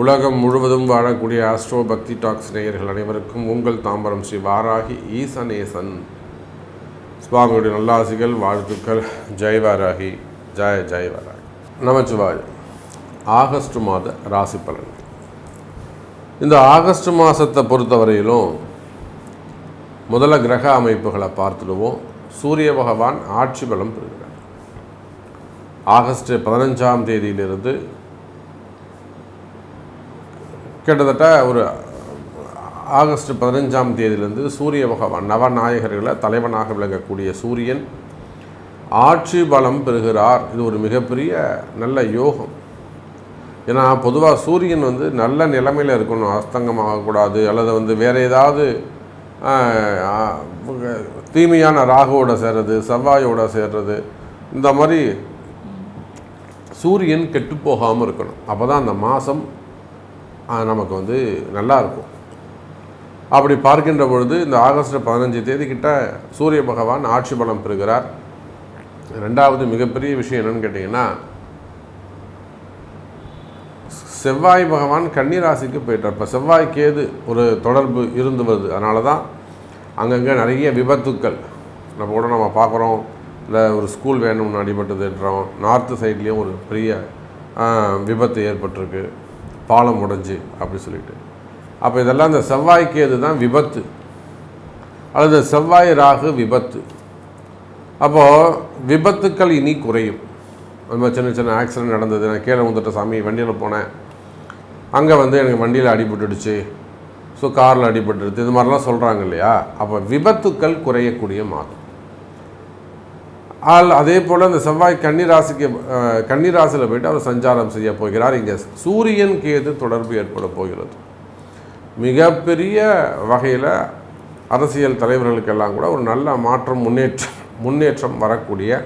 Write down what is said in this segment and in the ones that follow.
உலகம் முழுவதும் வாழக்கூடிய ஆஸ்ட்ரோ பக்தி டாக்ஸ் நேயர்கள் அனைவருக்கும் உங்கள் தாம்பரம் ஸ்ரீ வாராகி ஈசனேசன் சுவாமியுடைய நல்லாசிகள் வாழ்த்துக்கள். ஜெய் வாராகி, ஜெய் வாராகி. நமச்சிவாய். ஆகஸ்ட் மாத ராசி பலன். இந்த ஆகஸ்ட் மாதத்தை பொறுத்தவரையிலும் முதல்ல கிரக அமைப்புகளை பார்த்துடுவோம். சூரிய பகவான் ஆட்சி பலம் பெறுகிறார். ஆகஸ்ட் 15ஆம் தேதியிலிருந்து கிட்டத்தட்ட ஒரு ஆகஸ்ட் 15ஆம் தேதியிலிருந்து சூரிய பகவான் நவநாயகர்களை தலைவனாக விளங்கக்கூடிய சூரியன் ஆட்சி பலம் பெறுகிறார். இது ஒரு மிகப்பெரிய நல்ல யோகம். ஏன்னா பொதுவாக சூரியன் நல்ல நிலைமையில் இருக்கணும், அஸ்தங்கமாகக்கூடாது, அல்லது வேறு ஏதாவது தீமையான ராகுவோட சேர்றது, செவ்வாயோட சேர்றது, இந்த மாதிரி சூரியன் கெட்டு போகாமல் இருக்கணும். அப்போ தான் அந்த மாதம் நமக்கு நல்லா இருக்கும். அப்படி பார்க்கின்ற பொழுது இந்த ஆகஸ்ட் 15 தேதி கிட்ட சூரிய பகவான் ஆட்சி பலம் பெறுகிறார். ரெண்டாவது மிகப்பெரிய விஷயம் என்னன்னு கேட்டிங்கன்னா, செவ்வாய் பகவான் கன்னி ராசிக்கு போயிட்டார். இப்போ செவ்வாய் கேது ஒரு தொடர்பு இருந்து வருது. அதனால தான் அங்கங்கே நிறைய விபத்துக்கள் நம்ம பார்க்குறோம். இல்லை ஒரு ஸ்கூல் வேணும்னு அடிபட்டுதுன்றோம். நார்த்து சைட்லேயும் ஒரு பெரிய விபத்து ஏற்பட்டிருக்கு, பாலம் உடைஞ்சு அப்படி சொல்லிட்டு. அப்போ இதெல்லாம் இந்த செவ்வாய்க்கு எது தான் விபத்து, அல்லது செவ்வாய் ராகு விபத்து. அப்போது விபத்துக்கள் இனி குறையும். அது மாதிரி சின்ன சின்ன ஆக்சிடென்ட் நடந்தது, நான் கீழே வந்துட்ட சாமி, வண்டியில் போனேன், அங்கே எனக்கு வண்டியில் அடிபட்டுடுச்சு, ஸோ காரில் அடிபட்டுடுது, இது மாதிரிலாம் சொல்கிறாங்க இல்லையா. அப்போ விபத்துக்கள் குறையக்கூடிய மாதம். அதே போல் இந்த செவ்வாய் கன்னிராசியில் போய்ட்டு அவர் சஞ்சாரம் செய்ய போகிறார். இங்கே சூரியன் கேது தொடர்பு ஏற்பட போகிறது. மிகப்பெரிய வகையில் அரசியல் தலைவர்களுக்கெல்லாம் கூட ஒரு நல்ல மாற்றம், முன்னேற்றம் வரக்கூடிய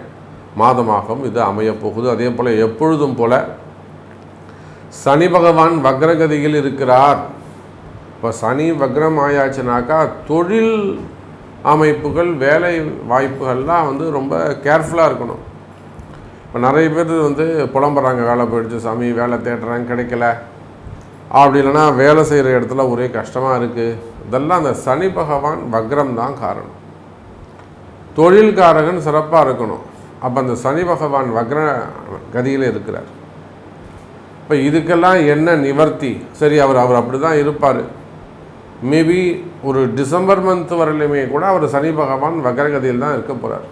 மாதமாகவும் இது அமையப்போகுது. அதே போல் எப்பொழுதும் போல் சனி பகவான் வக்ரகதியில் இருக்கிறார். இப்போ சனி வக்ரம் ஆயாச்சுனாக்கா தொழில் அமைப்புகள், வேலை வாய்ப்புகள்லாம் ரொம்ப கேர்ஃபுல்லாக இருக்கணும். இப்போ நிறைய பேர் புலம்புறாங்க, வேலை போயிடுச்சு சாமி, வேலை தேடுறாங்க கிடைக்கல, அப்படி இல்லைன்னா வேலை செய்கிற இடத்துல ஒரே கஷ்டமாக இருக்குது. இதெல்லாம் அந்த சனி பகவான் வக்ரம் தான் காரணம். தொழில்காரகன் சிறப்பாக இருக்கணும். அப்போ அந்த சனி பகவான் வக்ர கதியில் இருக்கிறார். இப்போ இதுக்கெல்லாம் என்ன நிவர்த்தி? சரி, அவர் அப்படி தான் இருப்பார். மேபி ஒரு டிசம்பர் மந்த் வரலையுமே கூட அவர் சனி பகவான் வக்ரகதியில் தான் இருக்க போகிறார்.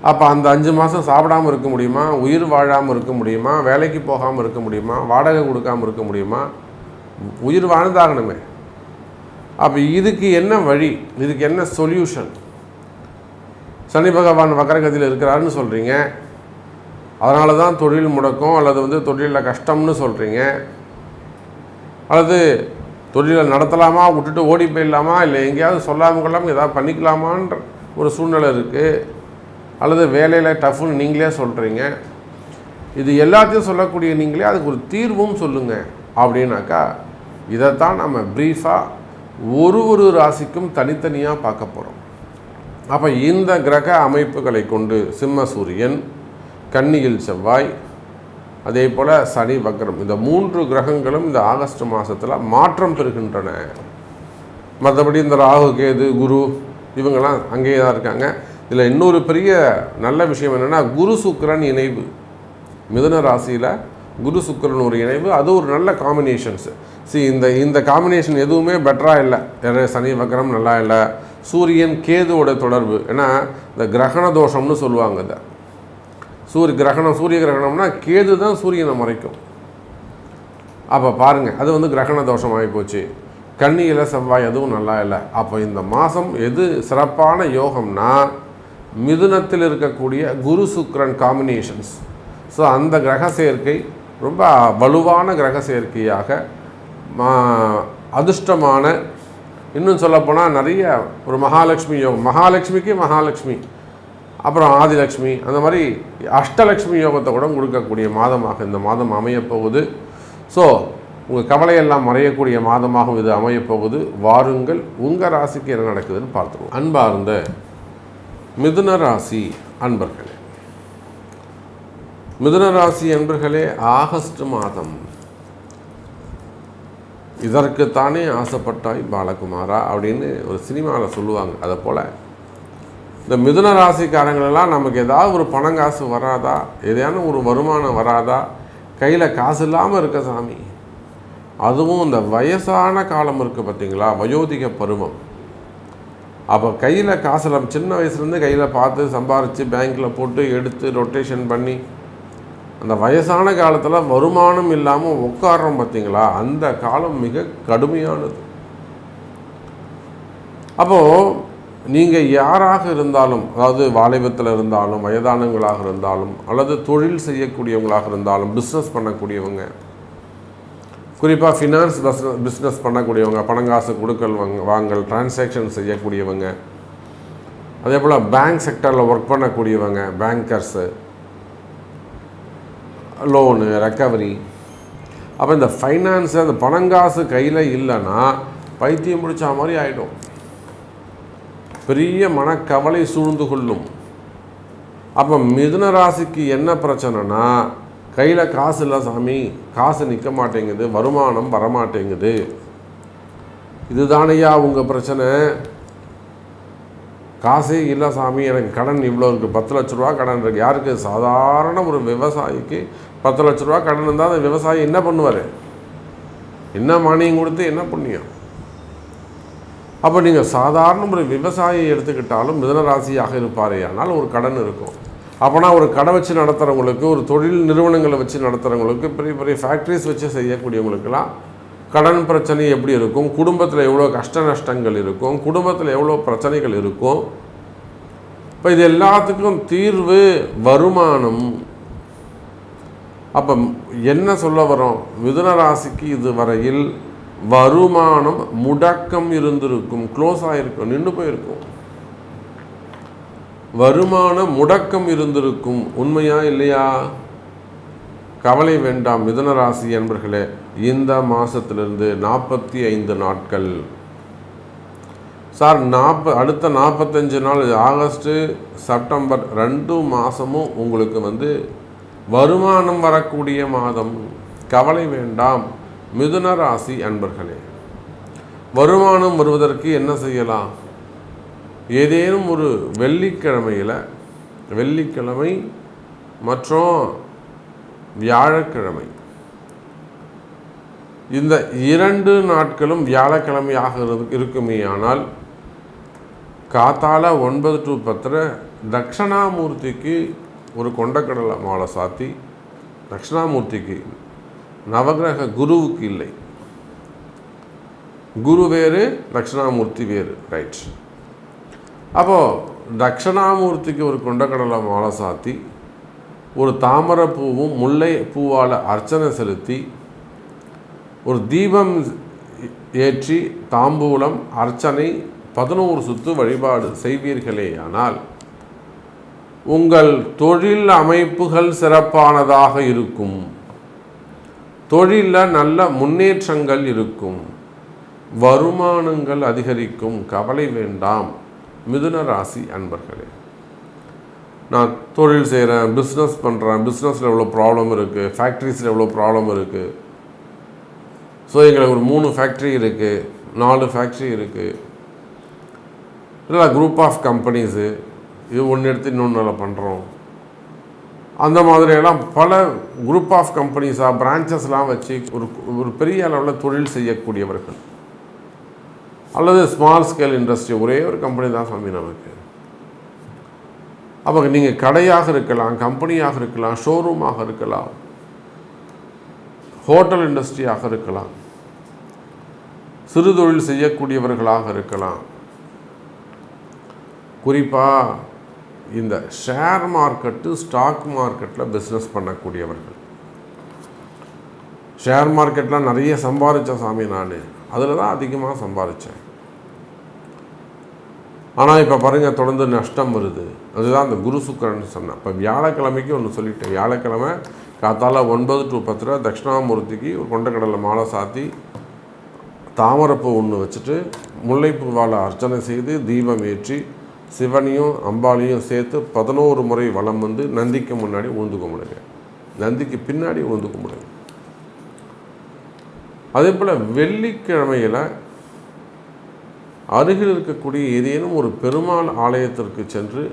அப்போ அந்த 5 மாதம் சாப்பிடாமல் இருக்க முடியுமா? உயிர் வாழாமல் இருக்க முடியுமா? வேலைக்கு போகாமல் இருக்க முடியுமா? வாடகை கொடுக்காமல் இருக்க முடியுமா? உயிர் வாழ்ந்தாகணுமே. அப்போ இதுக்கு என்ன வழி, இதுக்கு என்ன சொல்யூஷன்? சனி பகவான் வக்ரகதியில் இருக்கிறாருன்னு சொல்கிறீங்க, அதனால தான் தொழில் முடக்கம், அல்லது தொழிலில் கஷ்டம்னு சொல்கிறீங்க, அல்லது தொழிலை நடத்தலாமா, விட்டுட்டு ஓடி போயிடலாமா, இல்லை எங்கேயாவது சொல்லாமல் கொள்ளாமல் ஏதாவது பண்ணிக்கலாமான்ற ஒரு சூழ்நிலை இருக்குது, அல்லது வேலையில் டஃப்னு நீங்களே சொல்கிறீங்க. இது எல்லாத்தையும் சொல்லக்கூடிய நீங்களே அதுக்கு ஒரு தீர்வும் சொல்லுங்கள் அப்படின்னாக்கா, இதைத்தான் நம்ம ப்ரீஃபாக ஒரு ராசிக்கும் தனித்தனியாக பார்க்க போகிறோம். அப்போ இந்த கிரக அமைப்புகளை கொண்டு சிம்ம சூரியன், கன்னியில் செவ்வாய், அதே போல் சனி வக்ரம், இந்த 3 கிரகங்களும் இந்த ஆகஸ்ட் மாதத்தில் மாற்றம் பெறுகின்றன. மற்றபடி இந்த ராகு கேது குரு இவங்கெல்லாம் அங்கேயே தான் இருக்காங்க. இதில் இன்னொரு பெரிய நல்ல விஷயம் என்னென்னா, குரு சுக்கிரன் இணைவு. மிதுன ராசியில் குரு சுக்கிரன் ஒரு இணைவு, அது ஒரு நல்ல காம்பினேஷன்ஸு. இந்த காம்பினேஷன் எதுவுமே பெட்டராக இல்லை. சனி வக்ரம் நல்லா இல்லை. சூரியன் கேதுவோட தொடர்பு, ஏன்னா இந்த கிரகண தோஷம்னு சொல்லுவாங்க. இதை சூரிய கிரகணம்னா கேது தான் சூரியனை மறைக்கும். அப்போ பாருங்கள், அது கிரகண தோஷம் ஆகி போச்சு. கன்னியில் செவ்வாய் அதுவும் நல்லா இல்லை. அப்போ இந்த மாதம் எது சிறப்பான யோகம்னா, மிதுனத்தில் இருக்கக்கூடிய குரு சுக்கிரன் காம்பினேஷன்ஸ். ஸோ அந்த கிரக சேர்க்கை ரொம்ப வலுவான கிரக சேர்க்கையாக, அதிர்ஷ்டமான, இன்னும் சொல்லப்போனால் நிறைய ஒரு மகாலட்சுமி யோகம், மகாலட்சுமி, அப்புறம் ஆதிலட்சுமி, அந்த மாதிரி அஷ்டலட்சுமி யோகத்தை கூட கொடுக்கக்கூடிய மாதமாக இந்த மாதம் அமையப்போகுது. ஸோ உங்கள் கவலையெல்லாம் மறையக்கூடிய மாதமாகவும் இது அமையப்போகுது. வாருங்கள், உங்கள் ராசிக்கு என்ன நடக்குதுன்னு பார்த்துருவோம். அன்பார்ந்த மிதுன ராசி அன்பர்களே, மிதுன ராசி அன்பர்களே, ஆகஸ்ட் மாதம் இதற்குத்தானே ஆசைப்பட்டாய் பாலகுமாரா அப்படின்னு ஒரு சினிமாவில் சொல்லுவாங்க. அதை போல் இந்த மிதுன ராசிக்காரங்களெல்லாம் நமக்கு ஏதாவது ஒரு பணங்காசு வராதா, ஏதான ஒரு வருமானம் வராதா, கையில் காசு இல்லாமல் இருக்க சாமி. அதுவும் இந்த வயசான காலம் இருக்குது பார்த்தீங்களா, வயோதிக பருவம். அப்போ கையில் காசில் சின்ன வயசுலேருந்து கையில் பார்த்து சம்பாரித்து பேங்க்கில் போட்டு எடுத்து ரொட்டேஷன் பண்ணி அந்த வயசான காலத்தில் வருமானம் இல்லாமல் உட்கார்றோம் பார்த்தீங்களா, அந்த காலம் மிக கடுமையானது. அப்போது நீங்கள் யாராக இருந்தாலும், அதாவது வாலிபத்தில் இருந்தாலும், வயதானவங்களாக இருந்தாலும், அல்லது தொழில் செய்யக்கூடியவங்களாக இருந்தாலும், பிஸ்னஸ் பண்ணக்கூடியவங்க, குறிப்பாக ஃபினான்ஸ் பிஸ்னஸ் பண்ணக்கூடியவங்க, பணங்காசு கொடுக்கல் வாங்கல் டிரான்சாக்ஷன் செய்யக்கூடியவங்க, அதே போல் பேங்க் செக்டரில் ஒர்க் பண்ணக்கூடியவங்க, பேங்கர்ஸு, லோனு ரெக்கவரி. அப்போ இந்த ஃபைனான்ஸு, அந்த பணங்காசு கையில் இல்லைன்னா பைத்தியம் பிடிச்ச மாதிரி ஆகிடும். பெரிய மனக்கவலை சூழ்ந்து கொள்ளும். அப்போ மிதுன ராசிக்கு என்ன பிரச்சனைனா, கையில் காசு இல்லை சாமி, காசு நிற்க மாட்டேங்குது, வருமானம் வரமாட்டேங்குது. இதுதானையா உங்கள் பிரச்சனை? காசே இல்லை சாமி, எனக்கு கடன் இவ்வளோ இருக்குது, 10 லட்ச ரூபா கடன் இருக்குது. யாருக்கு? சாதாரண ஒரு விவசாயிக்கு 10 லட்ச ரூபா கடன் இருந்தால் அந்த விவசாயி என்ன பண்ணுவார்? என்ன மானியம் கொடுத்து என்ன புண்ணியம்? அப்போ நீங்கள் சாதாரண ஒரு விவசாயியை எடுத்துக்கிட்டாலும் மிதுனராசியாக இருப்பாரே, ஆனால் ஒரு கடன் இருக்கும். அப்போனா ஒரு கடை வச்சு நடத்துகிறவங்களுக்கு, ஒரு தொழில் நிறுவனங்களை வச்சு நடத்துகிறவங்களுக்கு, பெரிய பெரிய ஃபேக்ட்ரிஸ் வச்சு செய்யக்கூடியவங்களுக்கெல்லாம் கடன் பிரச்சனை எப்படி இருக்கும், குடும்பத்தில் எவ்வளோ கஷ்ட நஷ்டங்கள் இருக்கும், குடும்பத்தில் எவ்வளோ பிரச்சனைகள் இருக்கும். இப்போ இது எல்லாத்துக்கும் தீர்வு வருமானம். அப்போ என்ன சொல்ல வரோம்? மிதுன ராசிக்கு இதுவரையில் வருமானம் முடக்கம் இருந்திருக்கும், க்ளோஸ் ஆகிருக்கும், நின்று போயிருக்கும். வருமான முடக்கம் இருந்திருக்கும். உண்மையா இல்லையா? கவலை வேண்டாம் மிதுன ராசி என்பர்களே. இந்த மாதத்திலிருந்து 45 நாட்கள் சார், அடுத்த 45 நாள், ஆகஸ்ட்டு செப்டம்பர் 2 மாதமும் உங்களுக்கு வருமானம் வரக்கூடிய மாதம். கவலை வேண்டாம் மிதுன ராசி அன்பர்களே. வருமானம் வருவதற்கு என்ன செய்யலாம்? ஏதேனும் ஒரு வெள்ளிக்கிழமை மற்றும் வியாழக்கிழமை, இந்த 2 நாட்களும் வியாழக்கிழமையாக இருக்குமே ஆனால் காத்தால 9 to 10 தட்சிணாமூர்த்திக்கு ஒரு கொண்டக்கடலை மாலை சாத்தி, தட்சிணாமூர்த்திக்கு, நவகிரக குருவுக்கு இல்லை, குரு வேறு தட்சிணாமூர்த்தி வேறு, ரைட். அப்போது தட்சிணாமூர்த்திக்கு ஒரு கொண்டக்கடலை மாலை சாத்தி, ஒரு தாமரை பூவும் முல்லை பூவால் அர்ச்சனை செலுத்தி, ஒரு தீபம் ஏற்றி, தாம்பூலம் அர்ச்சனை 11 சுத்து வழிபாடு செய்வீர்களே ஆனால் உங்கள் தொழில் அமைப்புகள் சிறப்பானதாக இருக்கும். தொழிலில் நல்ல முன்னேற்றங்கள் இருக்கும், வருமானங்கள் அதிகரிக்கும். கவலை வேண்டாம் மிதுன ராசி அன்பர்களே. நான் தொழில் செய்கிறேன், பிஸ்னஸ் பண்ணுறேன், பிஸ்னஸில் எவ்வளோ ப்ராப்ளம் இருக்குது, ஃபேக்ட்ரிஸில் எவ்வளோ ப்ராப்ளம் இருக்குது. ஸோ எங்களுக்கு ஒரு 3 ஃபேக்ட்ரி இருக்குது, 4 ஃபேக்ட்ரி இருக்குது, இல்லை குரூப் ஆஃப் கம்பெனிஸு, இது ஒன்று எடுத்து இன்னொன்று நல்லா பண்ணுறோம். அந்த மாதிரியெல்லாம் பல குரூப் ஆஃப் கம்பெனிஸாக பிரான்ச்சஸ்லாம் வச்சு ஒரு பெரிய அளவில் தொழில் செய்யக்கூடியவர்கள், அல்லது ஸ்மால் ஸ்கேல் இண்டஸ்ட்ரி, ஒரே ஒரு கம்பெனி தான் சாமி நமக்கு. அப்போ நீங்கள் கடையாக இருக்கலாம், கம்பெனியாக இருக்கலாம், ஷோரூமாக இருக்கலாம், ஹோட்டல் இண்டஸ்ட்ரியாக இருக்கலாம், சிறு தொழில் செய்யக்கூடியவர்களாக இருக்கலாம். குறிப்பாக இந்த ஷேர் மார்க்கெட்டு, ஸ்டாக் மார்க்கெட்டில் பிஸ்னஸ் பண்ணக்கூடியவர்கள். ஷேர் மார்க்கெட்டில் நிறைய சம்பாதிச்ச சாமி நான், அதில் தான் அதிகமாக சம்பாதிச்சேன். ஆனால் இப்போ பாருங்கள், தொடர்ந்து நஷ்டம் வருது. அதுதான் அந்த குரு சுக்கரன் சொன்னேன். இப்போ வியாழக்கிழமைக்கு ஒன்று சொல்லிட்டேன். வியாழக்கிழமை காத்தால 9 to 10 தட்சிணாமூர்த்திக்கு ஒரு கொண்டக்கடலை மாலை சாத்தி, தாமரைப்பூ ஒன்று வச்சுட்டு, முல்லைப்பூவால் அர்ச்சனை செய்து, தீபம் ஏற்றி, சிவனையும் அம்பாலையும் சேர்த்து 11 முறை வலம் வந்து நந்திக்கு முன்னாடி உழுந்து கும்பிடுங்க, நந்திக்கு பின்னாடி உழுந்து கும்பிடுங்க. அதே போல் வெள்ளிக்கிழமையில் அருகில் இருக்கக்கூடிய ஏதேனும் ஒரு பெருமாள் ஆலயத்திற்கு சென்று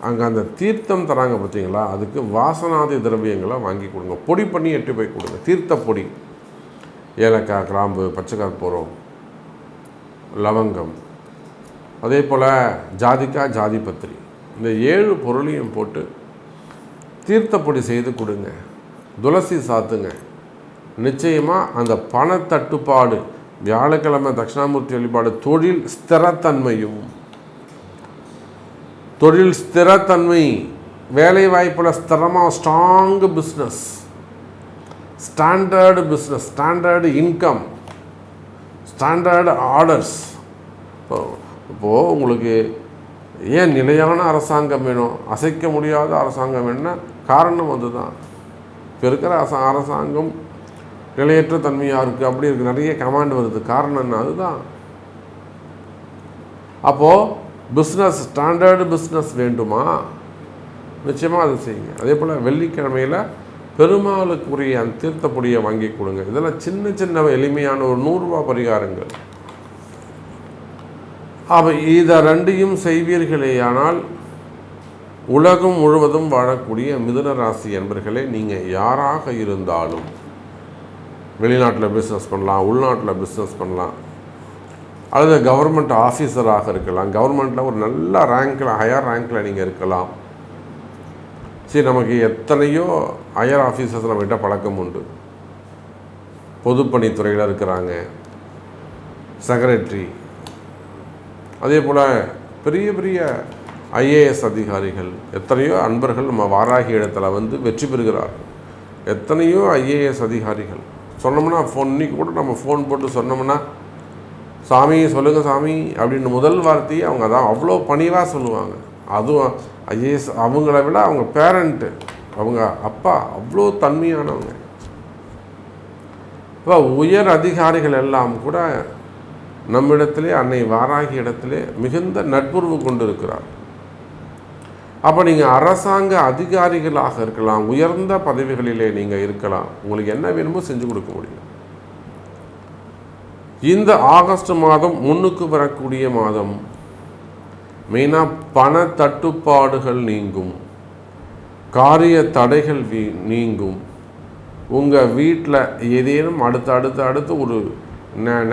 அங்கே அந்த தீர்த்தம் தராங்க பார்த்தீங்களா, அதுக்கு வாசனாதி திரவியங்களை வாங்கி கொடுங்க. பொடி பண்ணி எட்டு போய் கொடுங்க. தீர்த்த பொடி, ஏலக்காய், கிராம்பு, பச்சை கற்பூரம், லவங்கம், அதே போல் ஜாதிக்காய், ஜாதிபத்திரி, இந்த 7 பொருளையும் போட்டு தீர்த்தப்பொடி செய்து கொடுங்க. துளசி சாத்துங்க. நிச்சயமாக அந்த பணத்தட்டுப்பாடு, வியாழக்கிழமை தட்சிணாமூர்த்தி வழிபாடு, தொழில் ஸ்திரத்தன்மை, வேலை வாய்ப்பில் ஸ்திரமாக strong business, standard income, standard orders. இப்போது உங்களுக்கு ஏன் நிலையான அரசாங்கம் வேணும், அசைக்க முடியாத அரசாங்கம் வேணும்னா காரணம் அதுதான். இப்போ இருக்கிற அரசாங்கம் நிலையற்ற தன்மையாக இருக்குது, அப்படி இருக்குது, நிறைய கமாண்ட் வருது. காரணம் என்ன? அதுதான். அப்போது பிஸ்னஸ், ஸ்டாண்டர்டு பிஸ்னஸ் வேண்டுமா, நிச்சயமாக அது செய்யுங்க. அதே போல் வெள்ளிக்கிழமையில் பெருமாளுக்குரிய அந்த தீர்த்தப்பொடியை வாங்கி கொடுங்க. இதெல்லாம் சின்ன சின்ன எளிமையான ஒரு 100 ரூபா பரிகாரங்கள். அப்போ இதை 2ஐயும் செய்வீர்களேயானால் உலகம் முழுவதும் வாழக்கூடிய மிதுன ராசி என்பர்களே, நீங்கள் யாராக இருந்தாலும் வெளிநாட்டில் பிஸ்னஸ் பண்ணலாம், உள்நாட்டில் பிஸ்னஸ் பண்ணலாம், அல்லது கவர்மெண்ட் ஆஃபீஸராக இருக்கலாம், கவர்மெண்ட்டில் ஒரு நல்ல ரேங்கில், ஹையர் ரேங்கில் நீங்கள் இருக்கலாம். சரி, நமக்கு எத்தனையோ ஹையர் ஆஃபீஸர்ஸ் நம்மகிட்ட பழக்கம் உண்டு. பொதுப்பணித்துறையில் இருக்கிறாங்க, செக்ரட்டரி, அதே போல் பெரிய பெரிய ஐஏஎஸ் அதிகாரிகள், எத்தனையோ அன்பர்கள் நம்ம வாராகி இடத்துல வந்து வெற்றி பெறுகிறார்கள். எத்தனையோ ஐஏஎஸ் அதிகாரிகள் சொன்னோம்னா இன்னைக்கு கூட நம்ம ஃபோன் போட்டு சொன்னோம்னா, சாமி சொல்லுங்கள் சாமி அப்படின்னு முதல் வார்த்தையை அவங்க தான் அவ்வளோ பணிவாக சொல்லுவாங்க. அதுவும் ஐஏஎஸ், அவங்கள விட அவங்க பேரண்ட்டு, அவங்க அப்பா அவ்வளோ தன்மையானவங்க. இப்போ உயர் அதிகாரிகள் எல்லாம் கூட நம்மிடத்திலே, அன்னை வாராகி இடத்திலே மிகுந்த நட்புறவு கொண்டு இருக்கிறார். அப்போ நீங்கள் அரசாங்க அதிகாரிகளாக இருக்கலாம், உயர்ந்த பதவிகளிலே நீங்கள் இருக்கலாம், உங்களுக்கு என்ன வேணுமோ செஞ்சு கொடுக்க முடியும். இந்த ஆகஸ்ட் மாதம் முன்னுக்கு வரக்கூடிய மாதம். மெயினாக பண தட்டுப்பாடுகள் நீங்கும், காரிய தடைகள் நீங்கும். உங்கள் வீட்டில் ஏதேனும் அடுத்து ஒரு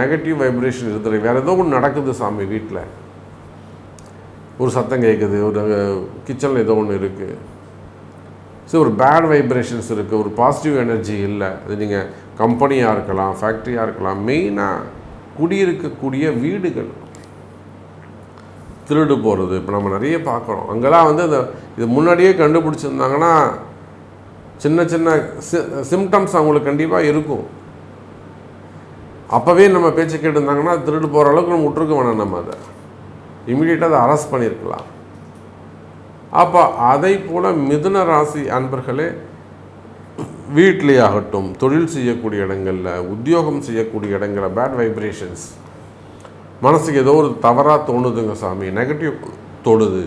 நெகட்டிவ் வைப்ரேஷன் இருக்குது, வேறு ஏதோ ஒன்று நடக்குது சாமி, வீட்டில் ஒரு சத்தம் கேட்குது, ஒரு கிச்சனில் ஏதோ ஒன்று இருக்குது, ஸோ ஒரு பேட் வைப்ரேஷன்ஸ் இருக்குது, ஒரு பாசிட்டிவ் எனர்ஜி இல்லை. அது நீங்கள் கம்பெனியாக இருக்கலாம், ஃபேக்ட்ரியாக இருக்கலாம். மெயினாக குடியிருக்கக்கூடிய வீடுகள் திருடு போகிறது இப்போ நம்ம நிறைய பார்க்குறோம். அங்கெல்லாம் வந்து இது முன்னாடியே கண்டுபிடிச்சிருந்தாங்கன்னா சின்ன சின்ன சிம்டம்ஸ் அவங்களுக்கு கண்டிப்பாக இருக்கும். அப்போவே நம்ம பேச்சு கேட்டுருந்தாங்கன்னா திருடு போகிற அளவுக்கு நம்ம விட்டுருக்க வேணாம், நம்ம அதை இமீடியட்டாக அதை அரெஸ்ட் பண்ணியிருக்கலாம். அப்போ அதை போல் மிதுன ராசி அன்பர்களே, வீட்டிலே ஆகட்டும், தொழில் செய்யக்கூடிய இடங்களில், உத்தியோகம் செய்யக்கூடிய இடங்களில் பேட் வைப்ரேஷன்ஸ், மனசுக்கு ஏதோ ஒரு தவறாக தோணுதுங்க சாமி, நெகட்டிவ் தோணுது,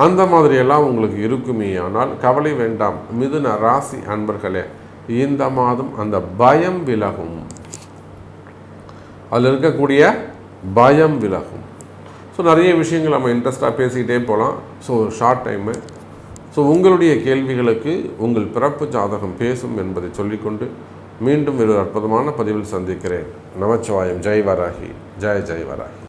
அந்த மாதிரியெல்லாம் உங்களுக்கு இருக்குமே. ஆனால் கவலை வேண்டாம் மிதுன ராசி அன்பர்களே, இந்த மாதம் அந்த பயம் விலகும், அதில் இருக்கக்கூடிய பயம் விலகும். ஸோ நிறைய விஷயங்கள் நம்ம இன்ட்ரெஸ்டாக பேசிக்கிட்டே போகலாம். So short time. ஸோ உங்களுடைய கேள்விகளுக்கு உங்கள் பிறப்பு ஜாதகம் பேசும் என்பதை சொல்லிக்கொண்டு மீண்டும் ஒரு அற்புதமான பதிவில் சந்திக்கிறேன். நமச்சிவாயம். ஜெய் வராகி. ஜெய் வராகி.